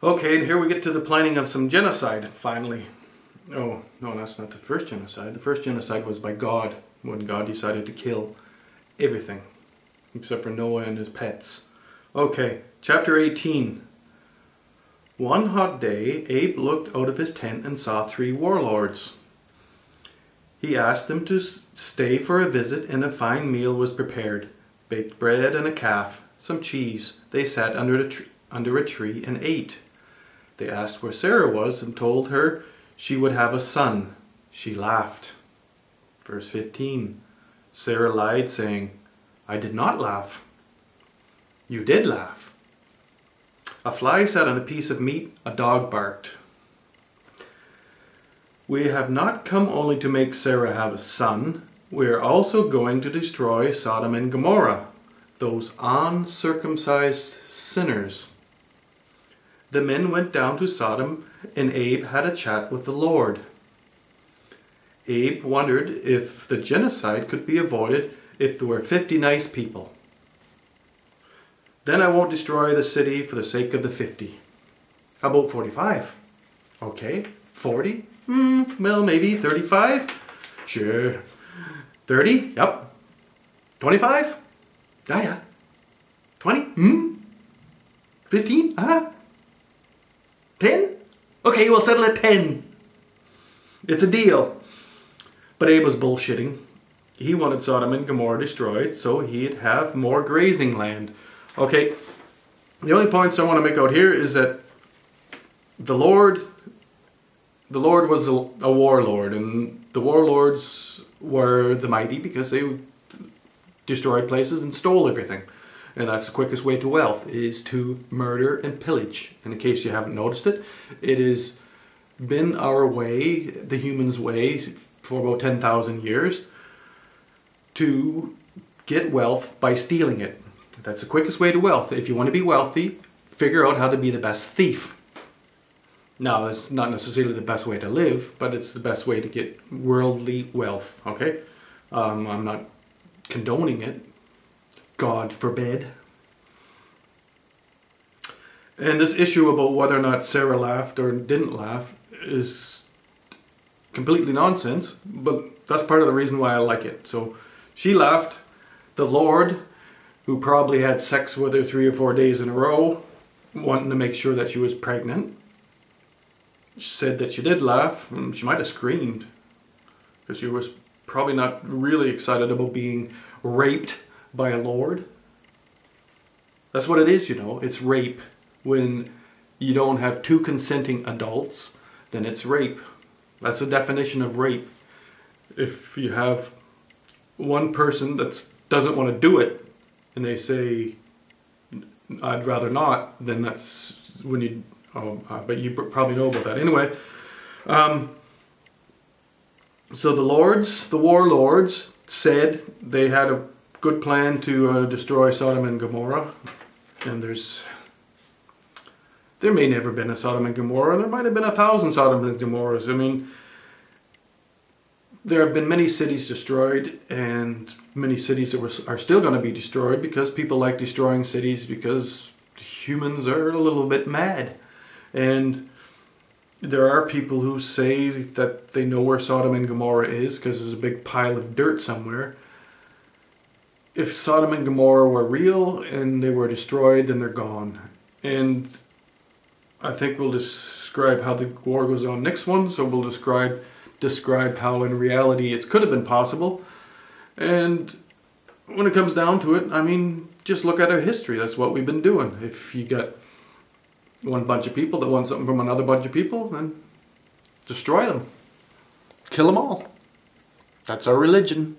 Okay, and here we get to the planning of some genocide, finally. Oh, no, that's not the first genocide. The first genocide was by God, when God decided to kill everything, except for Noah and his pets. Okay, chapter 18. One hot day, Abe looked out of his tent and saw 3 warlords. He asked them to stay for a visit, and a fine meal was prepared. Baked bread and a calf, some cheese. They sat under a tree and ate. They asked where Sarah was and told her she would have a son. She laughed. Verse 15. Sarah lied, saying, I did not laugh. You did laugh. A fly sat on a piece of meat, a dog barked. We have not come only to make Sarah have a son, we are also going to destroy Sodom and Gomorrah, those uncircumcised sinners. The men went down to Sodom, and Abe had a chat with the Lord. Abe wondered if the genocide could be avoided if there were 50 nice people. Then I won't destroy the city for the sake of the 50. How about 45? Okay. 40? Well, maybe 35? Sure. 30? Yep. 25? Yeah. 20? 15? 10? Okay, we'll settle at 10. It's a deal. But Abe was bullshitting. He wanted Sodom and Gomorrah destroyed so he'd have more grazing land. Okay, the only points I want to make out here is that the Lord was a warlord, and the warlords were the mighty because they destroyed places and stole everything. And that's the quickest way to wealth, is to murder and pillage. And in case you haven't noticed it, it has been our way, the humans' way, for about 10,000 years, to get wealth by stealing it. That's the quickest way to wealth. If you want to be wealthy, figure out how to be the best thief. Now, it's not necessarily the best way to live, but it's the best way to get worldly wealth, okay? I'm not condoning it. God forbid. And this issue about whether or not Sarah laughed or didn't laugh is completely nonsense, but that's part of the reason why I like it. So she laughed. The Lord, who probably had sex with her 3 or 4 days in a row, wanting to make sure that she was pregnant, said that she did laugh. She might have screamed, because she was probably not really excited about being raped by a lord. That's what it is, you know. It's rape. When you don't have 2 consenting adults, then it's rape. That's the definition of rape. If you have one person that doesn't want to do it, and they say, I'd rather not, then that's when you... but you probably know about that. Anyway, so the warlords, said they had a good plan to destroy Sodom and Gomorrah. And there may never been a Sodom and Gomorrah. There might have been 1,000 Sodom and Gomorrahs. I mean, there have been many cities destroyed, and many cities that are still going to be destroyed because people like destroying cities because humans are a little bit mad. And there are people who say that they know where Sodom and Gomorrah is because there's a big pile of dirt somewhere. If Sodom and Gomorrah were real and they were destroyed, then they're gone. And I think we'll describe how the war goes on next one. So we'll describe how in reality it could have been possible. And when it comes down to it, I mean, just look at our history. That's what we've been doing. If you got one bunch of people that want something from another bunch of people, then destroy them. Kill them all. That's our religion.